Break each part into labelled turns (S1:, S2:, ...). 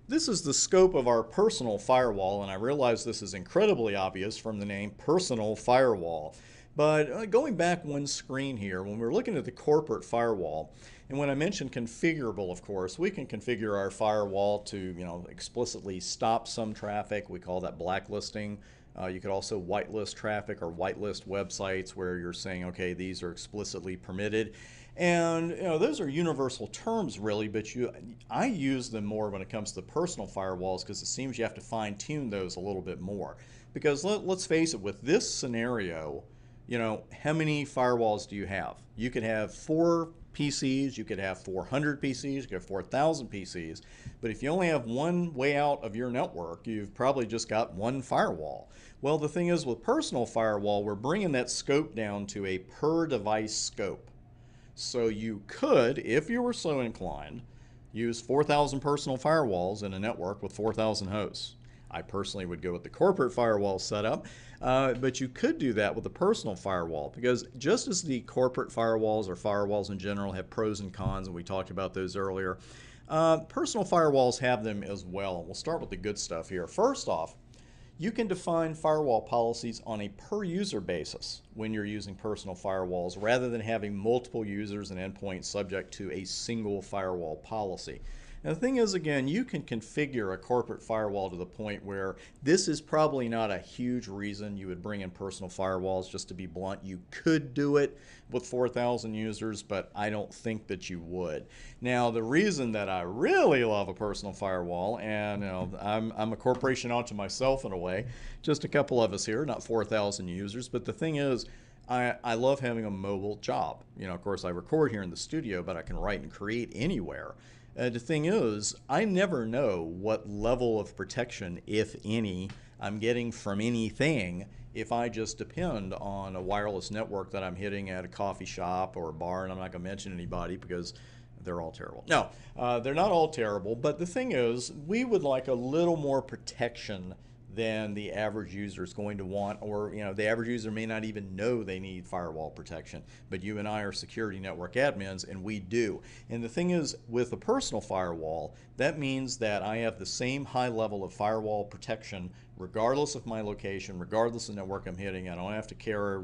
S1: This is the scope of our personal firewall, and I realize this is incredibly obvious from the name personal firewall. But going back one screen here, when we're looking at the corporate firewall, and when I mentioned configurable, of course, we can configure our firewall to, explicitly stop some traffic. We call that blacklisting. You could also whitelist traffic or whitelist websites where you're saying, okay, these are explicitly permitted. And those are universal terms really, but I use them more when it comes to personal firewalls because it seems you have to fine tune those a little bit more. Because let's face it, with this scenario, how many firewalls do you have? You could have 4 PCs, you could have 400 PCs, you could have 4,000 PCs, but if you only have one way out of your network, you've probably just got one firewall. Well, the thing is with personal firewall, we're bringing that scope down to a per device scope. So you could, if you were so inclined, use 4,000 personal firewalls in a network with 4,000 hosts. I personally would go with the corporate firewall setup, but you could do that with a personal firewall because just as the corporate firewalls or firewalls in general have pros and cons, and we talked about those earlier, personal firewalls have them as well. And we'll start with the good stuff here. First off, you can define firewall policies on a per user basis when you're using personal firewalls rather than having multiple users and endpoints subject to a single firewall policy. Now the thing is, again, you can configure a corporate firewall to the point where this is probably not a huge reason you would bring in personal firewalls. Just to be blunt, you could do it with 4,000 users, but I don't think that you would. Now the reason that I really love a personal firewall, and I'm a corporation unto myself in a way, just a couple of us here, not 4,000 users, but the thing is, I love having a mobile job. Of course I record here in the studio, but I can write and create anywhere. The thing is, I never know what level of protection, if any, I'm getting from anything if I just depend on a wireless network that I'm hitting at a coffee shop or a bar, and I'm not going to mention anybody because they're all terrible. No, they're not all terrible, but the thing is, we would like a little more protection than the average user is going to want, or the average user may not even know they need firewall protection, but you and I are security network admins and we do. And the thing is, with a personal firewall, that means that I have the same high level of firewall protection regardless of my location, regardless of the network I'm hitting. I don't have to care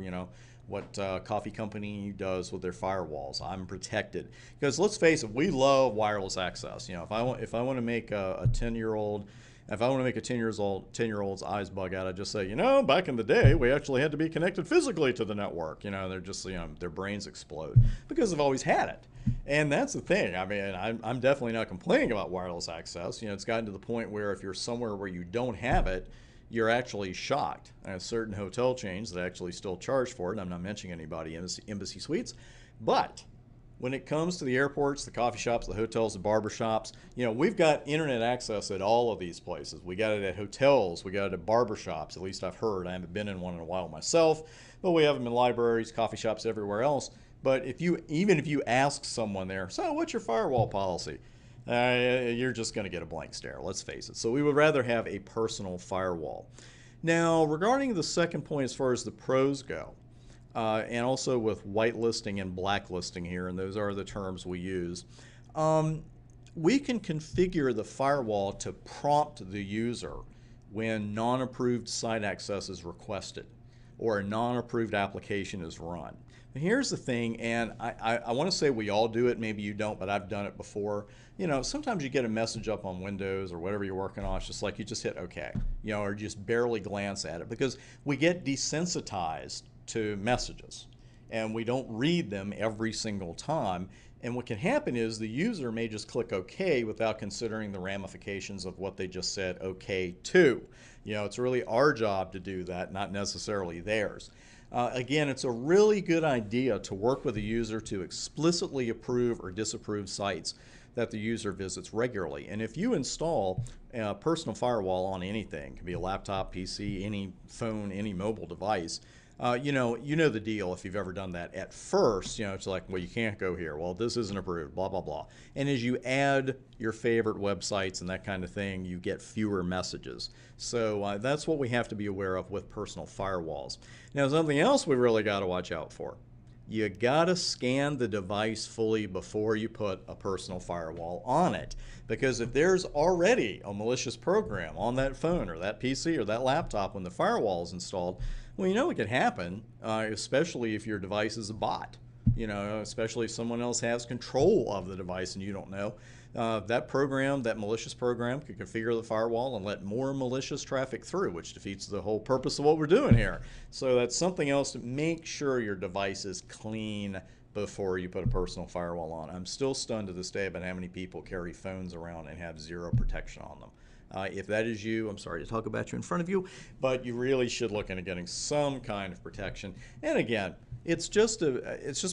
S1: what coffee company does with their firewalls. I'm protected because let's face it, we love wireless access. If I want to make a 10-year-old, if I want to make a 10-year-old's eyes bug out, I just say, back in the day, we actually had to be connected physically to the network. They're just, their brains explode because they've always had it. And that's the thing. I mean, I'm definitely not complaining about wireless access. It's gotten to the point where if you're somewhere where you don't have it, you're actually shocked. I have certain hotel chains that actually still charge for it. I'm not mentioning anybody, Embassy Suites, but when it comes to the airports, the coffee shops, the hotels, the barber shops, we've got internet access at all of these places. We got it at hotels, we got it at barber shops, at least I've heard. I haven't been in one in a while myself, but we have them in libraries, coffee shops, everywhere else. But even if you ask someone there, so what's your firewall policy? You're just going to get a blank stare, let's face it. So we would rather have a personal firewall. Now, regarding the second point as far as the pros go, and also with whitelisting and blacklisting here, and those are the terms we use, we can configure the firewall to prompt the user when non-approved site access is requested or a non-approved application is run. And here's the thing, and I want to say we all do it, maybe you don't, but I've done it before. Sometimes you get a message up on Windows or whatever you're working on, it's just like you just hit OK, or just barely glance at it because we get desensitized to messages and we don't read them every single time. And what can happen is the user may just click OK without considering the ramifications of what they just said OK to. It's really our job to do that, not necessarily theirs. Again, it's a really good idea to work with a user to explicitly approve or disapprove sites that the user visits regularly. And if you install a personal firewall on anything, it can be a laptop, PC, any phone, any mobile device, you know the deal if you've ever done that. At first, it's like, well, you can't go here. Well, this isn't approved, blah, blah, blah. And as you add your favorite websites and that kind of thing, you get fewer messages. So that's what we have to be aware of with personal firewalls. Now, something else we really got to watch out for. you gotta scan the device fully before you put a personal firewall on it. Because if there's already a malicious program on that phone or that PC or that laptop when the firewall is installed, well, you know it could happen, especially if your device is a bot. You know, especially if someone else has control of the device and you don't know. That program, that malicious program, could configure the firewall and let more malicious traffic through, which defeats the whole purpose of what we're doing here. So that's something else to make sure your device is clean before you put a personal firewall on. I'm still stunned to this day about how many people carry phones around and have zero protection on them. If that is you, I'm sorry to talk about you in front of you, but you really should look into getting some kind of protection. And again, it's just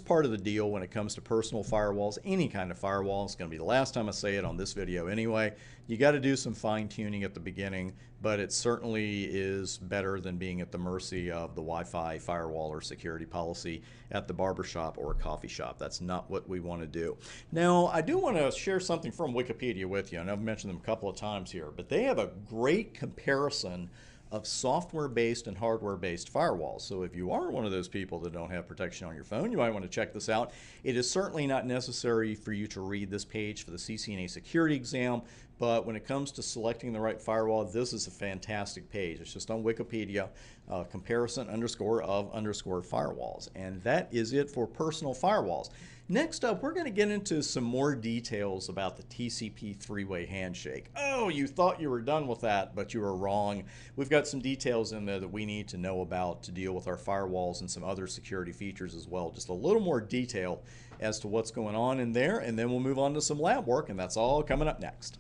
S1: part of the deal when it comes to personal firewalls. Any kind of firewall, it's going to be the last time I say it on this video anyway. You got to do some fine tuning at the beginning, but it certainly is better than being at the mercy of the Wi-Fi firewall or security policy at the barbershop or coffee shop. That's not what we want to do. Now, I do want to share something from Wikipedia with you, and I've mentioned them a couple of times here, but they have a great comparison of software-based and hardware-based firewalls. So if you are one of those people that don't have protection on your phone, you might want to check this out. It is certainly not necessary for you to read this page for the CCNA security exam, but when it comes to selecting the right firewall, this is a fantastic page. It's just on Wikipedia, comparison of firewalls. And that is it for personal firewalls. Next up, we're going to get into some more details about the TCP three-way handshake. Oh, you thought you were done with that, but you were wrong. We've got some details in there that we need to know about to deal with our firewalls and some other security features as well. Just a little more detail as to what's going on in there, and then we'll move on to some lab work, and that's all coming up next.